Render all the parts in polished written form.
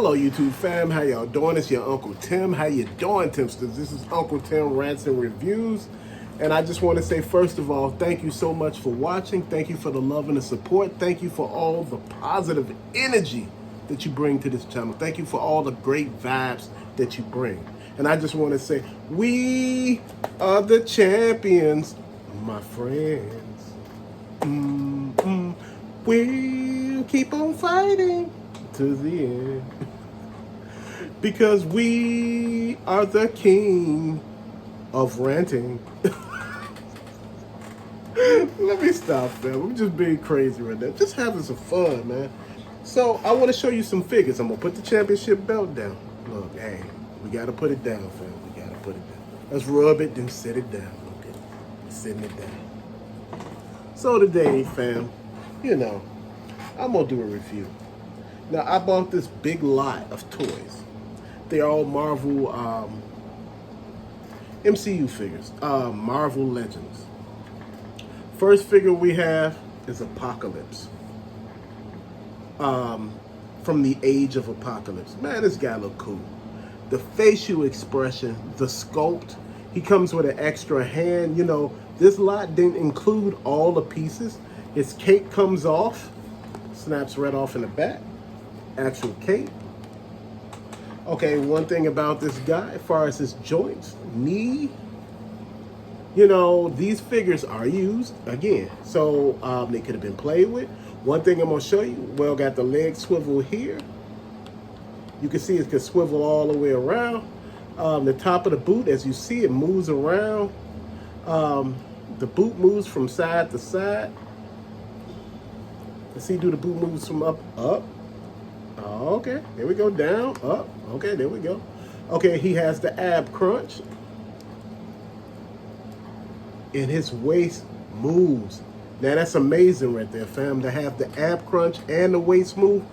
Hello YouTube fam, how y'all doing? It's your Uncle Tim. How you doing, Timsters? This is Uncle Tim Rants and Reviews. And I just want to say, first of all, thank you so much for watching. Thank you for the love and the support. Thank you for all the positive energy that you bring to this channel. Thank you for all the great vibes that you bring. And I just want to say, we are the champions, my friends. We'll keep on fighting to the end. Because we are the king of ranting. Let me stop, man. I'm just being crazy right now. Just having some fun, man. So I want to show you some figures. I'm gonna put the championship belt down. Look, hey, we gotta put it down, fam. We gotta put it down. Let's rub it, then sit it down. Okay, sitting it down. So today, fam, you know, I'm gonna do a review. Now I bought this big lot of toys. They're all Marvel MCU figures, Marvel Legends. First figure we have is Apocalypse. From the Age of Apocalypse. Man, this guy look cool. The facial expression, the sculpt. He comes with an extra hand. You know, this lot didn't include all the pieces. His cape comes off, snaps right off in the back. Actual cape. Okay, one thing about this guy, as far as his joints, knee, you know, these figures are used again, so they could have been played with. One thing I'm gonna show you, well, got the leg swivel here. You can see it can swivel all the way around. The top of the boot, as you see, it moves around. The boot moves from side to side. Let's see, do the boot moves from up? Oh, okay, there we go, down, up. Okay, there we go. Okay, he has the ab crunch. And his waist moves. Now that's amazing right there, fam. To have the ab crunch and the waist move,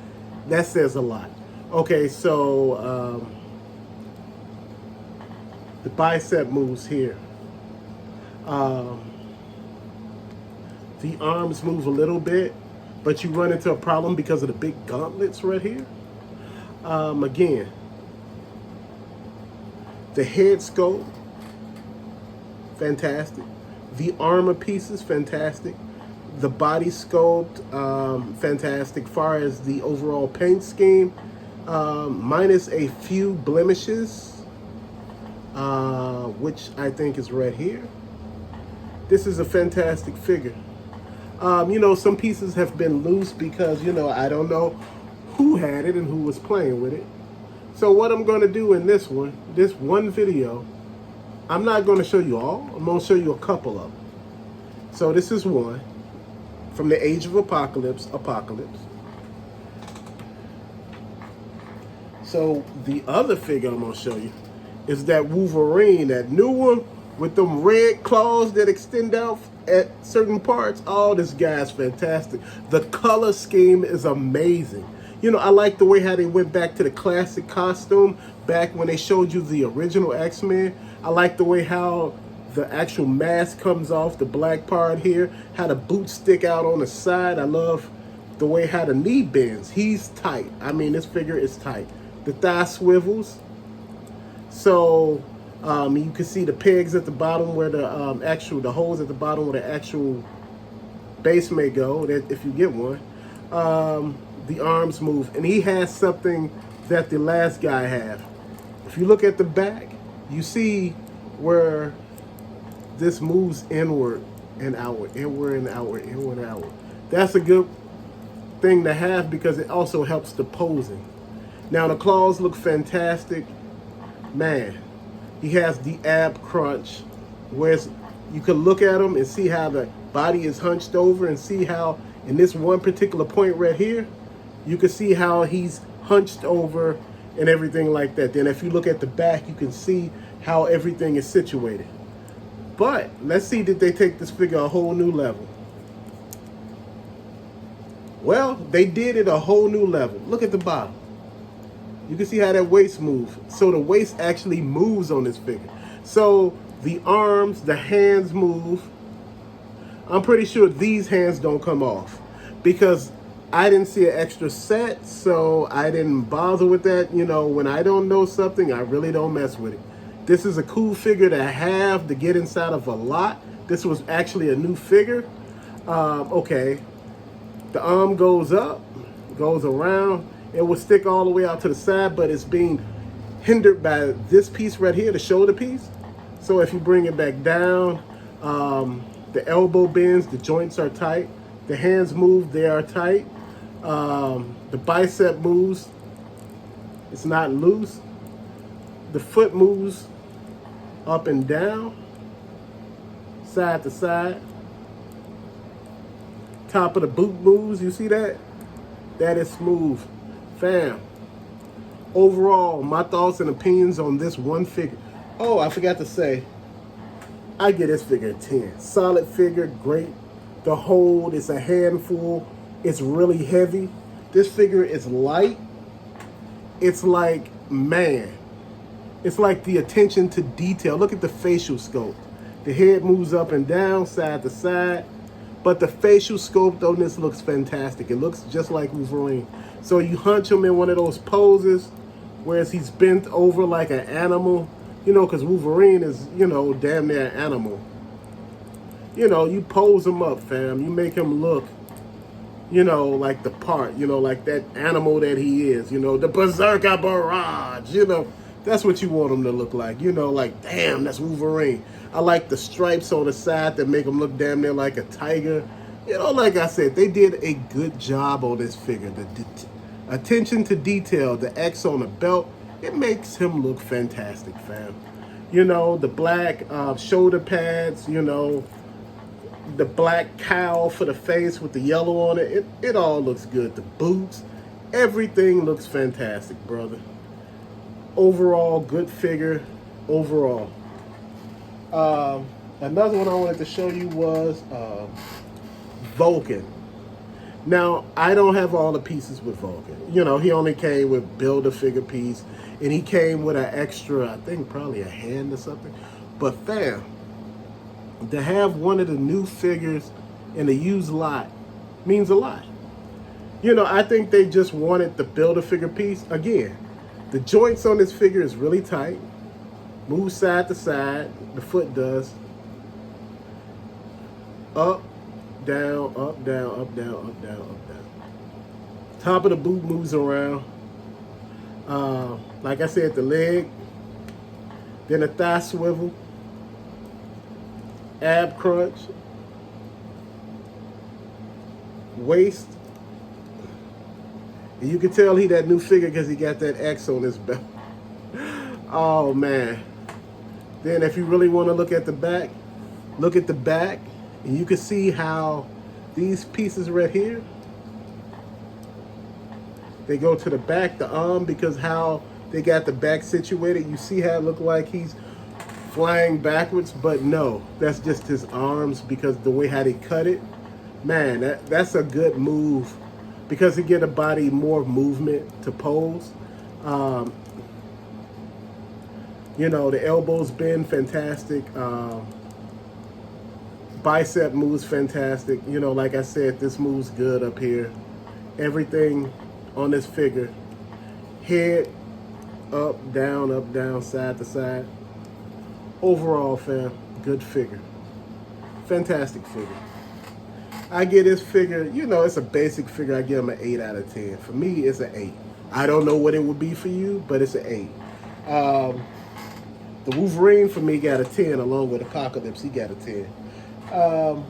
that says a lot. Okay, so the bicep moves here. The arms move a little bit, but you run into a problem because of the big gauntlets right here. Again, the head sculpt, fantastic. The armor pieces, fantastic. The body sculpt, fantastic. Far as the overall paint scheme, minus a few blemishes, which I think is right here. This is a fantastic figure. You know, some pieces have been loose because, you know, I don't know who had it and who was playing with it. So what I'm going to do in this one video, I'm not going to show you all. I'm going to show you a couple of them. So this is one from the Age of Apocalypse. So the other figure I'm going to show you is that Wolverine, that new one with them red claws that extend out at certain parts. Oh, this guy's fantastic. The color scheme is amazing. You know, I like the way how they went back to the classic costume back when they showed you the original X-Men. I like the way how the actual mask comes off, the black part here, how the boots stick out on the side. I love the way how the knee bends. He's tight. I mean, this figure is tight. The thigh swivels. So you can see the pegs at the bottom where the the holes at the bottom where the actual base may go, that if you get one. The arms move, and he has something that the last guy had. If you look at the back, you see where this moves inward and outward, inward and outward, inward and outward. That's a good thing to have because it also helps the posing. Now the claws look fantastic. Man, he has the ab crunch, where you can look at him and see how the body is hunched over, and see how in this one particular point right here, you can see how he's hunched over and everything like that. Then if you look at the back, you can see how everything is situated. But let's see, did they take this figure a whole new level? Well, they did it a whole new level. Look at the bottom. You can see how that waist moves. So the waist actually moves on this figure. So the arms, the hands move. I'm pretty sure these hands don't come off because I didn't see an extra set, so I didn't bother with that. You know, when I don't know something, I really don't mess with it. This is a cool figure to have to get inside of a lot. This was actually a new figure. Okay, the arm goes up, goes around. It will stick all the way out to the side, but it's being hindered by this piece right here, the shoulder piece. So if you bring it back down, the elbow bends, the joints are tight. The hands move, they are tight. The bicep moves, it's not loose. The foot moves up and down, side to side. Top of the boot moves, you see that? That is smooth. Fam, overall, my thoughts and opinions on this one figure. Oh, I forgot to say, I get this figure a 10. Solid figure, great. The hold is a handful. It's really heavy. This figure is light. It's like, man, it's like the attention to detail. Look at the facial sculpt. The head moves up and down, side to side. But the facial sculpt on this looks fantastic. It looks just like Wolverine. So you hunch him in one of those poses, whereas he's bent over like an animal. You know, because Wolverine is, you know, damn near an animal. You know, you pose him up, fam. You make him look, you know, like the part, you know, like that animal that he is, you know, the Berserker Barrage, you know. That's what you want him to look like, you know, like, damn, that's Wolverine. I like the stripes on the side that make him look damn near like a tiger. You know, like I said, they did a good job on this figure. The attention to detail, the X on the belt, it makes him look fantastic, fam. You know, the black shoulder pads, you know, the black cowl for the face with the yellow on it, it all looks good. The boots, everything looks fantastic, brother. Overall, good figure, overall. Another one I wanted to show you was Vulcan. Now, I don't have all the pieces with Vulcan. You know, he only came with Build-A-Figure piece, and he came with an extra, I think probably a hand or something. But fam, to have one of the new figures in a used lot means a lot. You know, I think they just wanted the Build-A-Figure piece. Again, the joints on this figure is really tight. Moves side to side, the foot does. Up, down, up, down, up, down, up, down, up, down. Top of the boot moves around. Like I said, the leg. Then a thigh swivel. Ab crunch. Waist. And you can tell he that new figure because he got that X on his belt. Oh, man. Then if you really want to look at the back, look at the back. And you can see how these pieces right here, they go to the back, the arm, because how they got the back situated. You see how it looked like he's flying backwards, but no, that's just his arms because the way how they cut it. Man, that's a good move because it get a body more movement to pose. You know, the elbows bend fantastic. Bicep moves fantastic. You know, like I said, this moves good up here. Everything on this figure. Head, up, down, side to side. Overall, fam, good figure. Fantastic figure. I get this figure, you know, it's a basic figure. I give him an 8 out of 10. For me, it's an 8. I don't know what it would be for you, but it's an 8. The Wolverine, for me, got a 10, along with Apocalypse. He got a 10. Let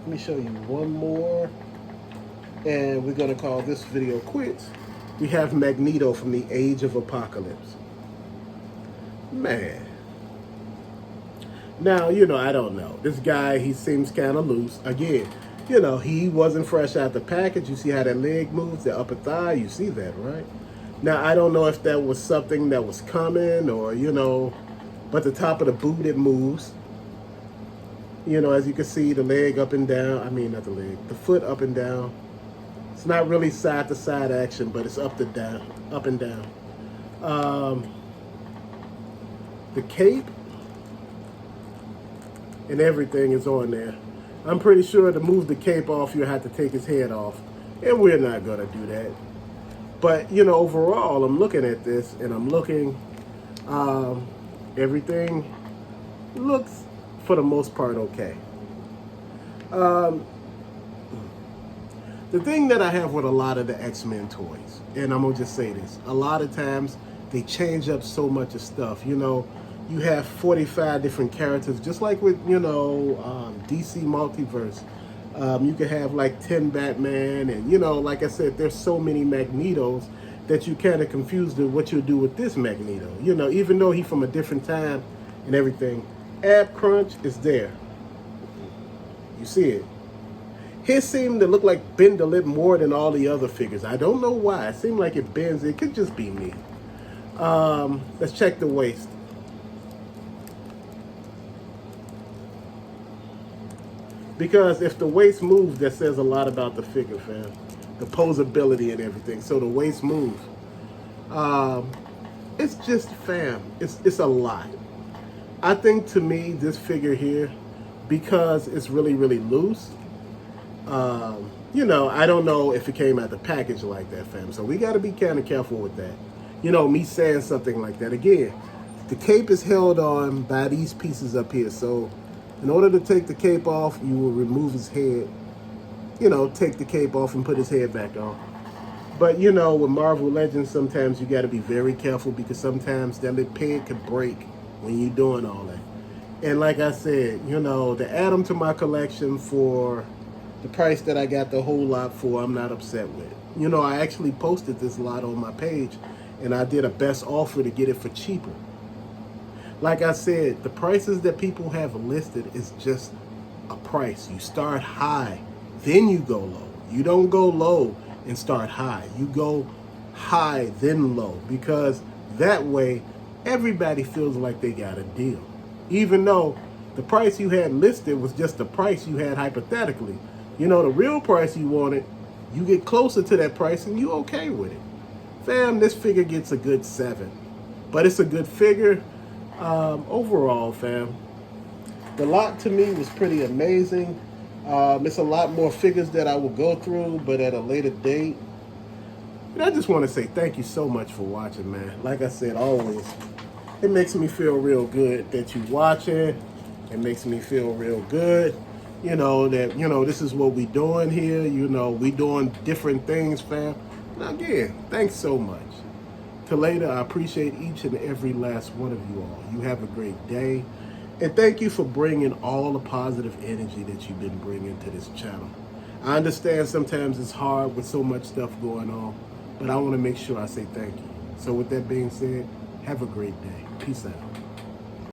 me show you one more. And we're going to call this video quits. We have Magneto from the Age of Apocalypse. Man. Now, you know, I don't know. This guy, he seems kind of loose. Again, you know, he wasn't fresh out the package. You see how that leg moves, the upper thigh? You see that, right? Now, I don't know if that was something that was coming or, you know, but the top of the boot, it moves. You know, as you can see, the leg up and down. I mean, not the leg. The foot up and down. It's not really side-to-side action, but it's up and down. The cape and everything is on there. I'm pretty sure to move the cape off, you'll have to take his head off. And we're not going to do that. But, you know, overall, I'm looking at this and I'm looking, everything looks, for the most part, okay. The thing that I have with a lot of the X-Men toys, and I'm going to just say this, a lot of times they change up so much of stuff. You know, you have 45 different characters, just like with, you know, DC Multiverse. You could have like 10 Batman, and, you know, like I said, there's so many Magnetos that you kind of confused with what you'll do with this Magneto. You know, even though he's from a different time and everything, Ab Crunch is there. You see it. His seemed to look like bend a little more than all the other figures. I don't know why. It seemed like it bends. It could just be me. Let's check the waist. Because if the waist moves, that says a lot about the figure, fam. The posability and everything. So the waist moves. It's just, fam, it's a lot. I think, to me, this figure here, because it's really, really loose, you know, I don't know if it came out the package like that, fam. So we got to be kind of careful with that. You know, me saying something like that. Again, the cape is held on by these pieces up here. So in order to take the cape off, you will remove his head. You know, take the cape off and put his head back on. But, you know, with Marvel Legends, sometimes you got to be very careful because sometimes that little peg could break when you're doing all that. And like I said, you know, to add them to my collection for the price that I got the whole lot for, I'm not upset with. You know, I actually posted this lot on my page, and I did a best offer to get it for cheaper. Like I said, the prices that people have listed is just a price. You start high, then you go low. You don't go low and start high. You go high, then low, because that way everybody feels like they got a deal. Even though the price you had listed was just the price you had hypothetically. You know, the real price you wanted, you get closer to that price and you okay with it. Fam, this figure gets a good 7. But it's a good figure. Overall, fam, the lot to me was pretty amazing. It's a lot more figures that I will go through, but at a later date. And I just want to say thank you so much for watching, man. Like I said, always, it makes me feel real good that you watching. It makes me feel real good, you know, that, you know, this is what we doing here. You know, we doing different things, fam. And again, thanks so much. Till later, I appreciate each and every last one of you all. You have a great day. And thank you for bringing all the positive energy that you've been bringing to this channel. I understand sometimes it's hard with so much stuff going on, but I want to make sure I say thank you. So with that being said, have a great day. Peace out.